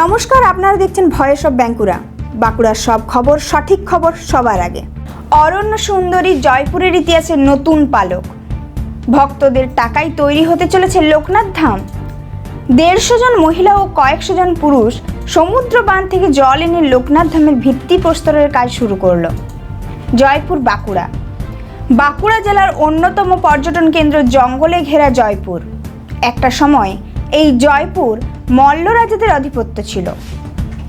নমস্কার, আপনারা দেখছেন ভয়েস অফ বাঁকুড়া। বাঁকুড়ার সব খবর, সঠিক খবর সবার আগে। অরণ্য সুন্দরী জয়পুরের ইতিহাসের নতুন পালক। ভক্তদের টাকায় তৈরি হতে চলেছে লোকনাথ ধাম। 150 জন মহিলা ও কয়েকশো জন পুরুষ সমুদ্র বাঁধ থেকে জল এনে লোকনাথ ধামের ভিত্তি প্রস্তরের কাজ শুরু করলো। জয়পুর বাঁকুড়া। বাঁকুড়া জেলার অন্যতম পর্যটন কেন্দ্র জঙ্গলে ঘেরা জয়পুর। একটা সময় এই জয়পুর মল্ল রাজাদের আধিপত্য ছিল।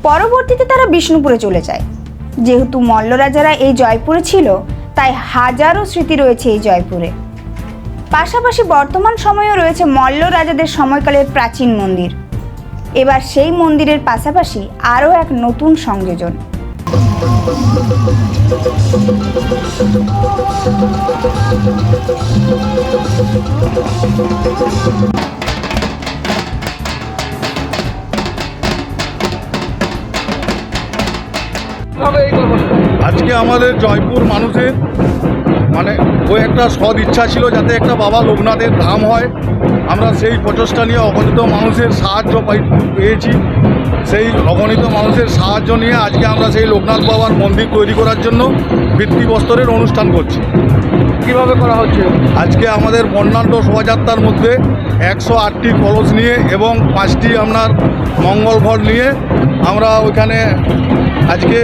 পরবর্তীতে তারা বিষ্ণুপুরে চলে যায়। যেহেতু মল্ল রাজারা এই জয়পুরে ছিল, তাই হাজারো স্মৃতি রয়েছে এই জয়পুরে। পাশাপাশি বর্তমান সময়েও রয়েছে মল্ল রাজাদের সময়কালের প্রাচীন মন্দির। এবার সেই মন্দিরের পাশাপাশি আরও এক নতুন সংযোজন। আজকে আমাদের জয়পুর মানুষের ওই একটা সদ ইচ্ছা ছিল যাতে একটা বাবা লোকনাথের ধাম হয়। আমরা সেই প্রচেষ্টা নিয়ে অগণিত মানুষের সাহায্য পেয়েছি। সেই অগণিত মানুষের সাহায্য নিয়ে আজকে আমরা সেই লোকনাথ বাবার মন্দির তৈরি করার জন্য ভিত্তিপ্রস্তরের অনুষ্ঠান করছি। কীভাবে করা হচ্ছে? আজকে আমাদের বর্ণাঢ্য শোভাযাত্রার মধ্যে 108টি কলস নিয়ে এবং 5টি আপনার মঙ্গল ঘট নিয়ে আমরা ওইখানে আজকে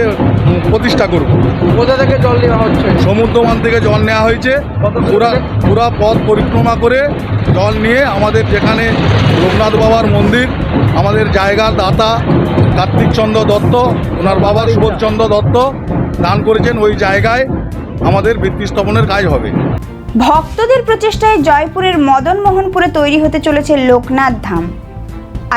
প্রতিষ্ঠা করব। কোথা থেকে জল নেওয়া হচ্ছে? সমুদ্রবান থেকে জল নেওয়া হয়েছে। পুরা পথ পরিক্রমা করে জল নিয়ে আমাদের যেখানে লোকনাথ বাবার মন্দির, আমাদের জায়গার দাতা কার্তিক চন্দ্র দত্ত, ওনার বাবা সুবোধচন্দ্র দত্ত দান করেছেন, ওই জায়গায় আমাদের ভিত্তি স্থাপনের কাজ হবে। ভক্তদের প্রচেষ্টায় জয়পুরের মদন মোহনপুরে তৈরি হতে চলেছে লোকনাথ ধাম।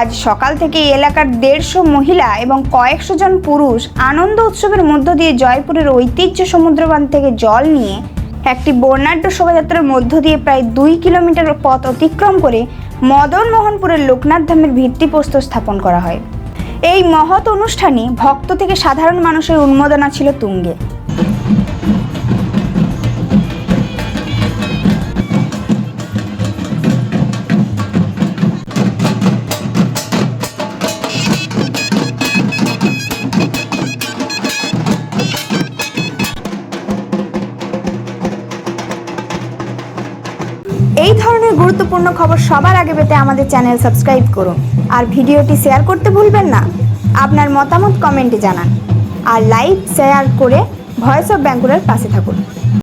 আজ সকাল থেকে এই এলাকার 150 মহিলা এবং কয়েকশো জন পুরুষ আনন্দ উৎসবের মধ্য দিয়ে জয়পুরের ঐতিহ্য সমুদ্রবান থেকে জল নিয়ে একটি বর্ণাঢ্য শোভাযাত্রার মধ্য দিয়ে প্রায় 2 কিলোমিটার পথ অতিক্রম করে মদন মোহনপুরের লোকনাথ ধামের ভিত্তিপ্রস্তর স্থাপন করা হয়। এই মহৎ অনুষ্ঠানে ভক্ত থেকে সাধারণ মানুষের উন্মাদনা ছিল তুঙ্গে। এই ধরনের গুরুত্বপূর্ণ খবর সবার আগে পেতে আমাদের চ্যানেল সাবস্ক্রাইব করুন আর ভিডিওটি শেয়ার করতে ভুলবেন না। আপনার মতামত কমেন্টে জানান আর লাইক শেয়ার করে ভয়েস অফ বাঁকুড়ার পাশে থাকুন।